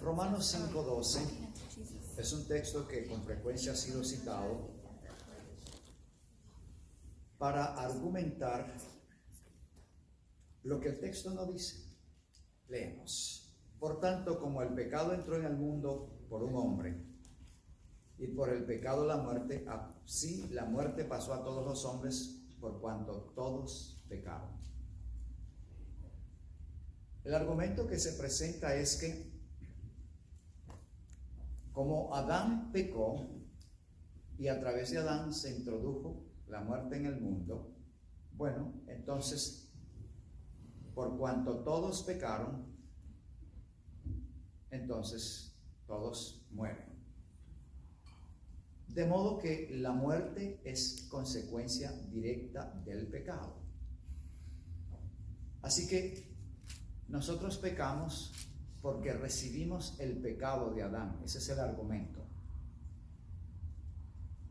Romanos 5:12 es un texto que con frecuencia ha sido citado para argumentar lo que el texto no dice. Leemos: por tanto, como el pecado entró en el mundo por un hombre, y por el pecado la muerte, así la muerte pasó a todos los hombres, por cuanto todos pecaron. El argumento que se presenta es que como Adán pecó y a través de Adán se introdujo la muerte en el mundo, bueno, entonces, por cuanto todos pecaron, entonces todos mueren. De modo que la muerte es consecuencia directa del pecado. Así que nosotros pecamos porque recibimos el pecado de Adán. Ese es el argumento.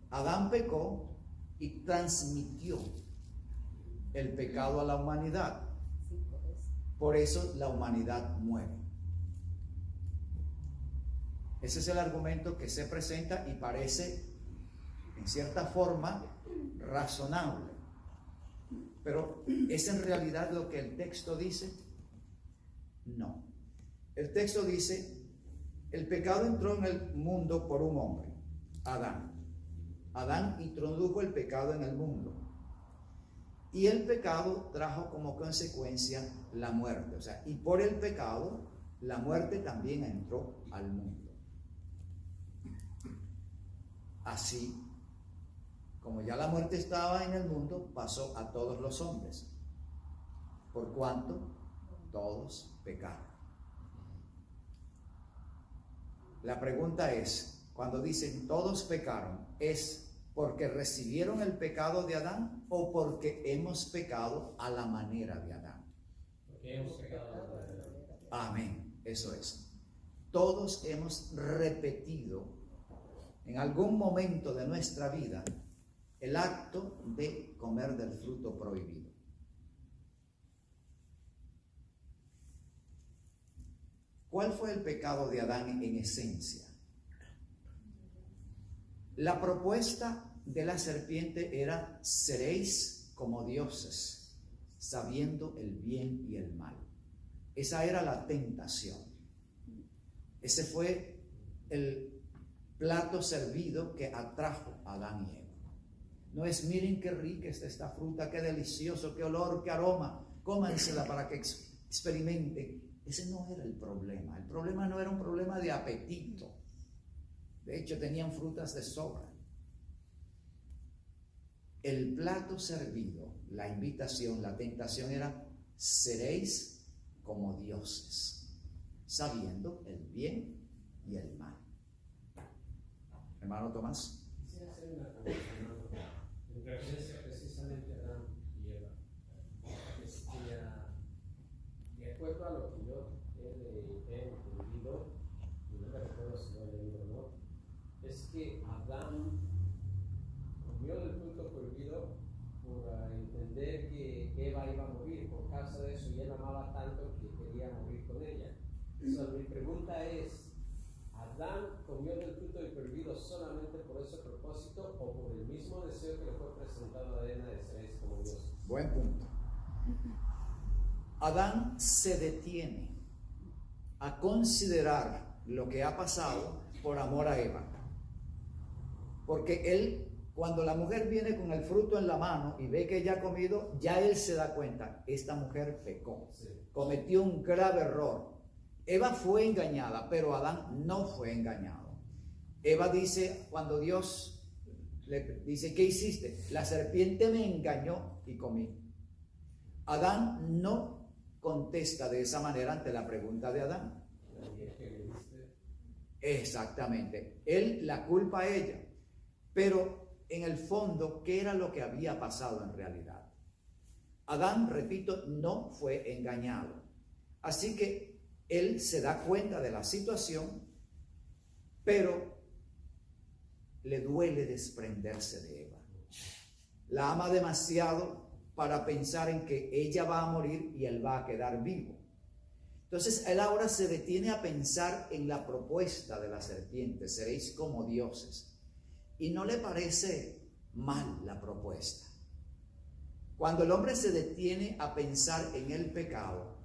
Adán pecó y transmitió el pecado a la humanidad. Por eso la humanidad muere. Ese es el argumento que se presenta y parece, en cierta forma, razonable. Pero ¿es en realidad lo que el texto dice? No. El texto dice: el pecado entró en el mundo por un hombre, Adán. Adán introdujo el pecado en el mundo. Y el pecado trajo como consecuencia la muerte. O sea, y por el pecado, la muerte también entró al mundo. Así, como ya la muerte estaba en el mundo, pasó a todos los hombres, por cuanto todos pecaron. La pregunta es, cuando dicen todos pecaron, ¿es porque recibieron el pecado de Adán o porque hemos pecado a la manera de Adán? Porque hemos pecado a la manera de Adán. Amén, eso es. Todos hemos repetido en algún momento de nuestra vida el acto de comer del fruto prohibido. ¿Cuál fue el pecado de Adán en esencia? La propuesta de la serpiente era: seréis como dioses, sabiendo el bien y el mal. Esa era la tentación. Ese fue el plato servido que atrajo a Adán y Eva. No es: miren qué rica está esta fruta, qué delicioso, qué olor, qué aroma, cómansela para que experimenten. Ese no era el problema. El problema no era un problema de apetito. De hecho, tenían frutas de sobra. El plato servido, la invitación, la tentación era: seréis como dioses, sabiendo el bien y el mal. Hermano Tomás. Quisiera hacer una conversación en referencia precisamente a Adán y Eva. De acuerdo a lo que yo he entendido, y no me recuerdo si lo he leído o no, es que Adán comió del fruto prohibido por entender que Eva iba a morir por causa de eso, y él amaba tanto que quería morir con ella. Entonces, mi pregunta es: ¿Adán comió del fruto prohibido solamente por ese propósito o por el mismo deseo que le fue presentado a Eva de seréis como dioses? Buen punto. Adán se detiene a considerar lo que ha pasado por amor a Eva. Porque él, cuando la mujer viene con el fruto en la mano y ve que ella ha comido, ya él se da cuenta: esta mujer pecó, cometió un grave error. Eva fue engañada, pero Adán no fue engañado. Eva dice, cuando Dios le dice: ¿qué hiciste? La serpiente me engañó y comí. Adán no contesta de esa manera ante la pregunta de Adán. Exactamente. Él la culpa a ella. Pero en el fondo, ¿qué era lo que había pasado en realidad? Adán, repito, no fue engañado. Así que él se da cuenta de la situación, pero le duele desprenderse de Eva. La ama demasiado para pensar en que ella va a morir y él va a quedar vivo. Entonces él ahora se detiene a pensar en la propuesta de la serpiente, seréis como dioses. Y no le parece mal la propuesta. Cuando el hombre se detiene a pensar en el pecado,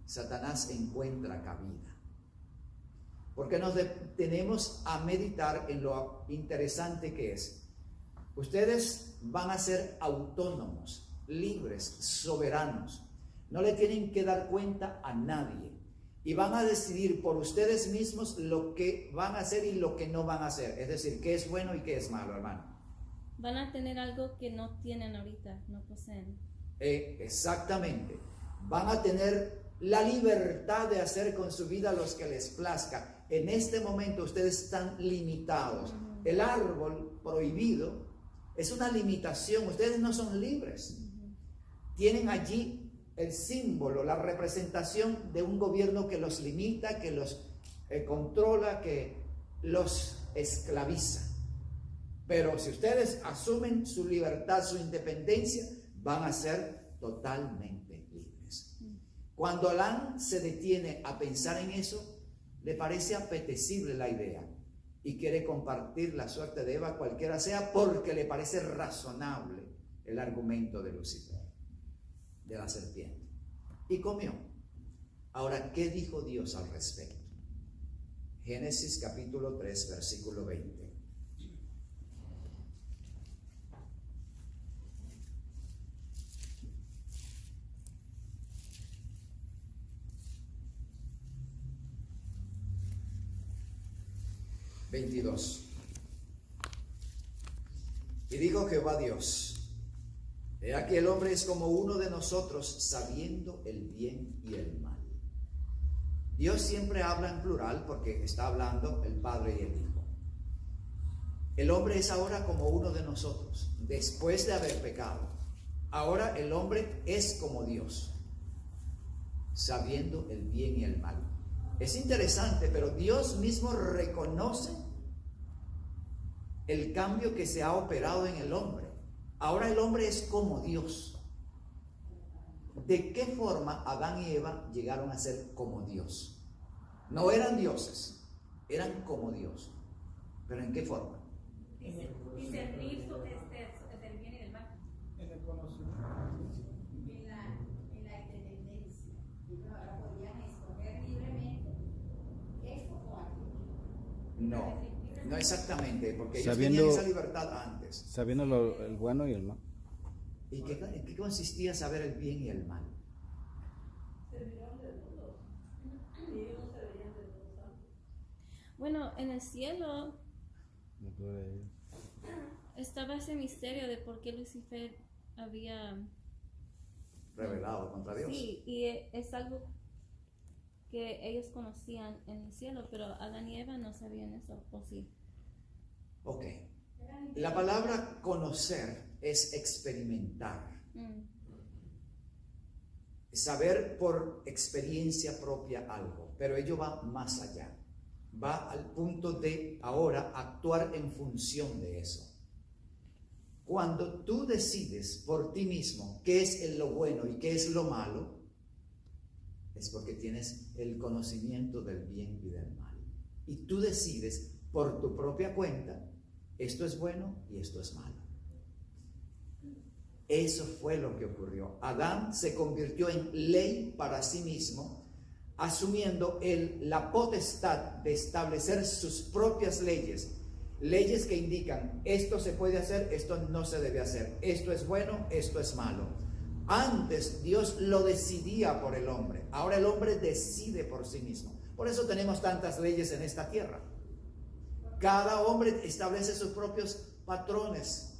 Satanás encuentra cabida. Porque nos detenemos a meditar en lo interesante que es. Ustedes van a ser autónomos, libres, soberanos. No le tienen que dar cuenta a nadie. Y van a decidir por ustedes mismos lo que van a hacer y lo que no van a hacer. Es decir, qué es bueno y qué es malo, hermano. Van a tener algo que no tienen ahorita, no poseen. Exactamente. Van a tener la libertad de hacer con su vida los que les plazca. En este momento ustedes están limitados. El árbol prohibido es una limitación. Ustedes no son libres. Tienen allí el símbolo, la representación de un gobierno que los limita, que los controla, que los esclaviza. Pero si ustedes asumen su libertad, su independencia, van a ser totalmente libres. Cuando Adán se detiene a pensar en eso, le parece apetecible la idea y quiere compartir la suerte de Eva, cualquiera sea, porque le parece razonable el argumento de Lucifer, de la serpiente. Y comió. Ahora, ¿qué dijo Dios al respecto? Génesis capítulo 3, versículo 20. Y dijo Jehová Dios: he aquí el hombre es como uno de nosotros, sabiendo el bien y el mal. Dios siempre habla en plural porque está hablando el Padre y el Hijo. El hombre es ahora como uno de nosotros, después de haber pecado. Ahora el hombre es como Dios, sabiendo el bien y el mal. Es interesante, pero Dios mismo reconoce el cambio que se ha operado en el hombre. Ahora el hombre es como Dios. ¿De qué forma Adán y Eva llegaron a ser como Dios? No eran dioses, eran como Dios. ¿Pero en qué forma? Discernir del bien y del mal. En el conocimiento. En la independencia. Ahora podían escoger libremente esto o aquello. No exactamente, porque ellos Sabiendo- tenían esa libertad antes. Sabiendo el bueno y el mal. ¿Y en qué consistía saber el bien y el mal? Bueno, en el cielo estaba ese misterio de por qué Lucifer había... Revelado contra Dios. Sí, y es algo que ellos conocían en el cielo, pero Adán y Eva no sabían eso, ¿o sí? Ok. La palabra conocer es experimentar. Saber por experiencia propia algo, pero ello va más allá. Va al punto de ahora actuar en función de eso. Cuando tú decides por ti mismo qué es lo bueno y qué es lo malo, es porque tienes el conocimiento del bien y del mal. Y tú decides por tu propia cuenta, esto es bueno y esto es malo. Eso fue lo que ocurrió. Adán se convirtió en ley para sí mismo, asumiendo la potestad de establecer sus propias leyes. Leyes que indican, esto se puede hacer, esto no se debe hacer, esto es bueno, esto es malo. Antes Dios lo decidía por el hombre, ahora el hombre decide por sí mismo. Por eso tenemos tantas leyes en esta tierra. Cada hombre establece sus propios patrones.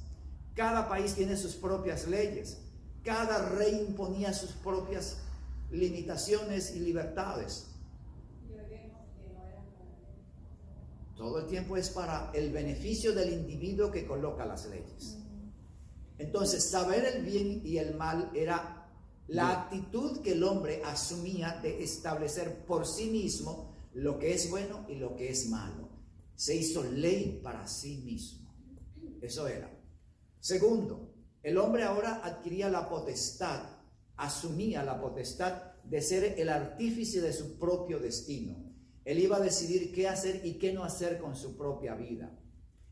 Cada país tiene sus propias leyes. Cada rey imponía sus propias limitaciones y libertades. Todo el tiempo es para el beneficio del individuo que coloca las leyes. Entonces, saber el bien y el mal era la actitud que el hombre asumía de establecer por sí mismo lo que es bueno y lo que es malo. Se hizo ley para sí mismo. Eso era. Segundo, el hombre ahora adquiría la potestad, asumía la potestad de ser el artífice de su propio destino. Él iba a decidir qué hacer y qué no hacer con su propia vida.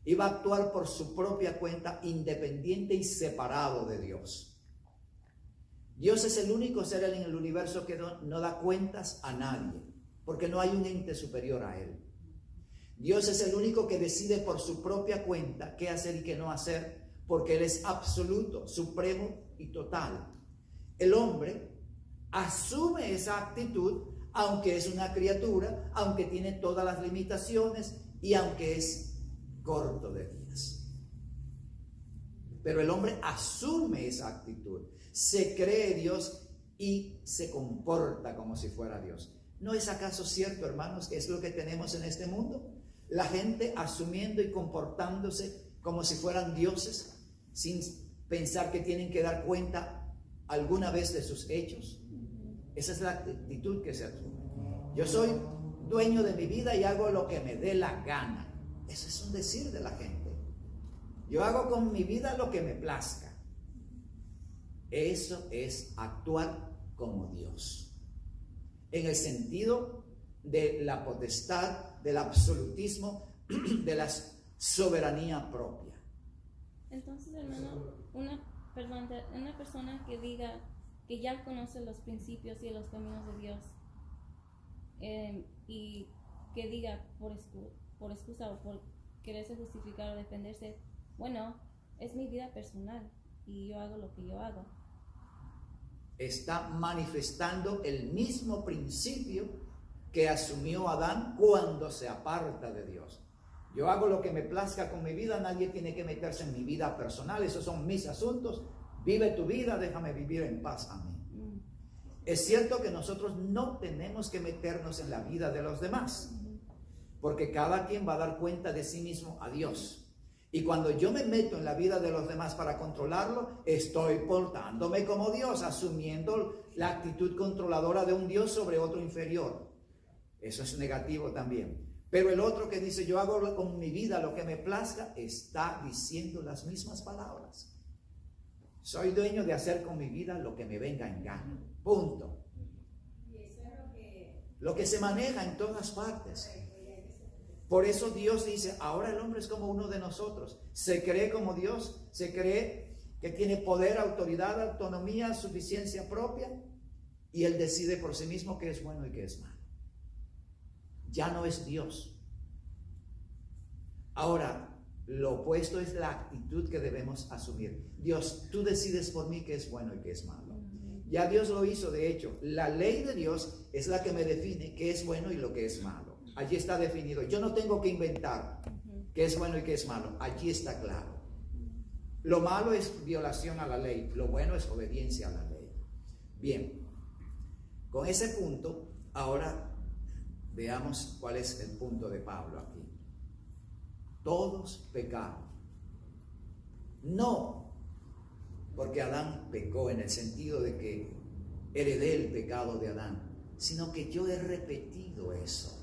Iba a actuar por su propia cuenta, independiente y separado de Dios. Dios es el único ser en el universo que no da cuentas a nadie, porque no hay un ente superior a Él. Dios es el único que decide por su propia cuenta qué hacer y qué no hacer, porque Él es absoluto, supremo y total. El hombre asume esa actitud, aunque es una criatura, aunque tiene todas las limitaciones y aunque es corto de días. Pero el hombre asume esa actitud, se cree Dios y se comporta como si fuera Dios. ¿No es acaso cierto, hermanos, que es lo que tenemos en este mundo? La gente asumiendo y comportándose como si fueran dioses, sin pensar que tienen que dar cuenta alguna vez de sus hechos. Esa es la actitud que se asume. Yo soy dueño de mi vida y hago lo que me dé la gana. Eso es un decir de la gente. Yo hago con mi vida lo que me plazca. Eso es actuar como Dios, en el sentido de la potestad, del absolutismo, de la soberanía propia. Entonces, hermano, una persona que diga que ya conoce los principios y los caminos de Dios, y que diga por excusa o por quererse justificar o defenderse, bueno, es mi vida personal y yo hago lo que yo hago. Está manifestando el mismo principio que asumió Adán cuando se aparta de Dios. Yo hago lo que me plazca con mi vida, nadie tiene que meterse en mi vida personal, esos son mis asuntos. Vive tu vida, déjame vivir en paz a mí. Es cierto que nosotros no tenemos que meternos en la vida de los demás, porque cada quien va a dar cuenta de sí mismo a Dios. Y cuando yo me meto en la vida de los demás para controlarlo, estoy portándome como Dios, asumiendo la actitud controladora de un Dios sobre otro inferior. Eso es negativo también. Pero el otro que dice, yo hago con mi vida lo que me plazca, está diciendo las mismas palabras. Soy dueño de hacer con mi vida lo que me venga en gana. Punto. Y eso es lo que se maneja en todas partes. Por eso Dios dice, ahora el hombre es como uno de nosotros. Se cree como Dios, se cree que tiene poder, autoridad, autonomía, suficiencia propia, y él decide por sí mismo qué es bueno y qué es malo. Ya no es Dios. Ahora, lo opuesto es la actitud que debemos asumir. Dios, tú decides por mí qué es bueno y qué es malo. Ya Dios lo hizo, de hecho. La ley de Dios es la que me define qué es bueno y lo que es malo. Allí está definido. Yo no tengo que inventar qué es bueno y qué es malo. Allí está claro. Lo malo es violación a la ley. Lo bueno es obediencia a la ley. Bien. Con ese punto, ahora veamos cuál es el punto de Pablo aquí. Todos pecaron. No porque Adán pecó en el sentido de que heredé el pecado de Adán, sino que yo he repetido eso.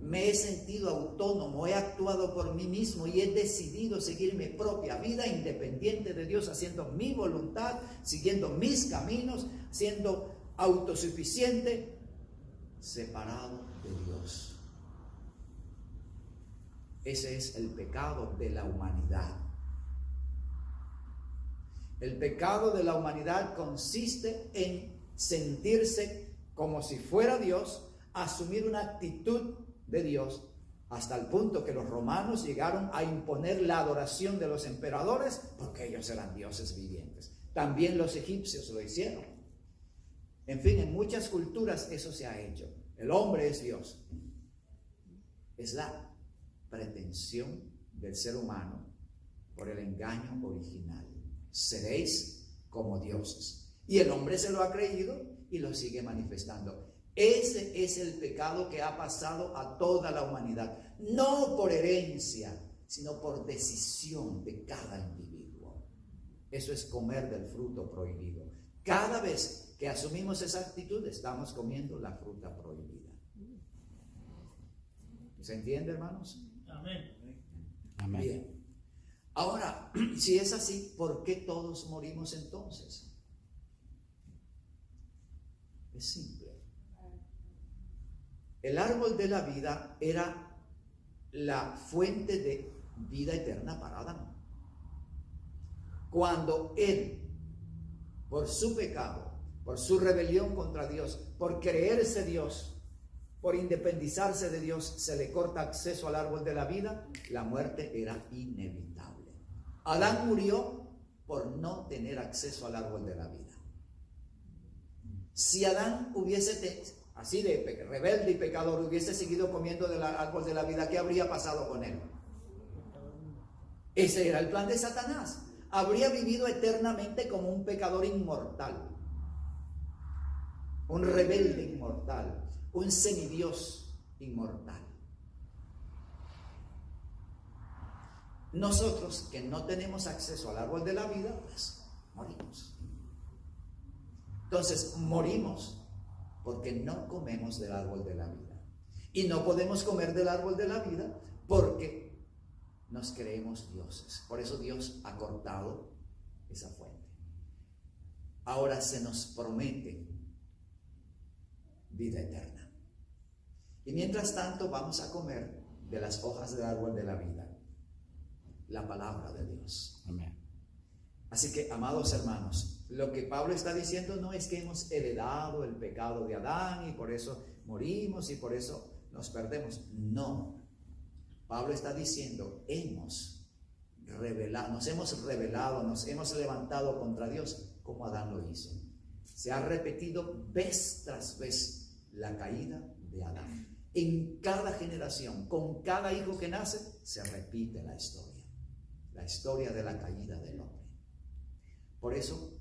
Me he sentido autónomo, he actuado por mí mismo y he decidido seguir mi propia vida independiente de Dios, haciendo mi voluntad, siguiendo mis caminos, siendo autosuficiente, separado de Dios. Ese es el pecado de la humanidad. El pecado de la humanidad consiste en sentirse como si fuera Dios, asumir una actitud de Dios, hasta el punto que los romanos llegaron a imponer la adoración de los emperadores porque ellos eran dioses vivientes. También los egipcios lo hicieron. En fin, en muchas culturas eso se ha hecho. El hombre es Dios. Es la pretensión del ser humano por el engaño original. Seréis como dioses. Y el hombre se lo ha creído y lo sigue manifestando. Ese es el pecado que ha pasado a toda la humanidad, no por herencia, sino por decisión de cada individuo. Eso es comer del fruto prohibido. Cada vez que asumimos esa actitud, estamos comiendo la fruta prohibida. ¿Se entiende, hermanos? Amén. Amén. Bien. Ahora, si es así, ¿por qué todos morimos entonces? Es simple. El árbol de la vida era la fuente de vida eterna para Adán. Cuando él, por su pecado, por su rebelión contra Dios, por creerse Dios, por independizarse de Dios, se le corta acceso al árbol de la vida, la muerte era inevitable. Adán murió por no tener acceso al árbol de la vida. Si Adán hubiese, así de rebelde y pecador, hubiese seguido comiendo del árbol de la vida, ¿qué habría pasado con él? Ese era el plan de Satanás. Habría vivido eternamente como un pecador inmortal, un rebelde inmortal, un semidios inmortal. Nosotros que no tenemos acceso al árbol de la vida, pues morimos. Entonces morimos porque no comemos del árbol de la vida. Y no podemos comer del árbol de la vida porque nos creemos dioses. Por eso Dios ha cortado esa fuente. Ahora se nos promete vida eterna. Y mientras tanto vamos a comer de las hojas del árbol de la vida, la palabra de Dios. Amén. Así que, amados hermanos, lo que Pablo está diciendo no es que hemos heredado el pecado de Adán y por eso morimos y por eso nos perdemos. No. Pablo está diciendo, nos hemos rebelado, nos hemos levantado contra Dios como Adán lo hizo. Se ha repetido vez tras vez la caída de Adán. En cada generación, con cada hijo que nace, se repite la historia de la caída del hombre. Por eso,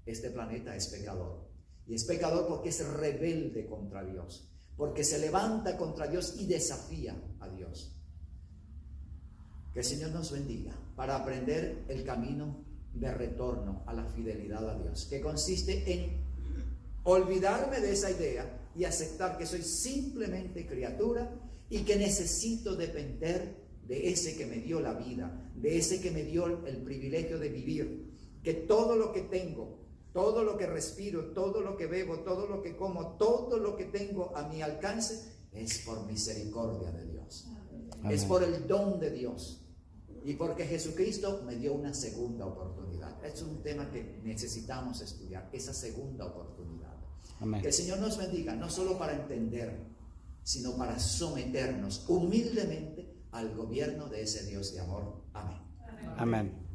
este planeta es pecador. Y es pecador porque es rebelde contra Dios, porque se levanta contra Dios y desafía a Dios. Que el Señor nos bendiga para aprender el camino de retorno a la fidelidad a Dios, que consiste en olvidarme de esa idea y aceptar que soy simplemente criatura y que necesito depender de ese que me dio la vida, de ese que me dio el privilegio de vivir, que todo lo que tengo, todo lo que respiro, todo lo que bebo, todo lo que como, todo lo que tengo a mi alcance es por misericordia de Dios. Amén. Es por el don de Dios y porque Jesucristo me dio una segunda oportunidad. Es un tema que necesitamos estudiar, esa segunda oportunidad. Amén. Que el Señor nos bendiga, no solo para entender, sino para someternos humildemente al gobierno de ese Dios de amor. Amén. Amén.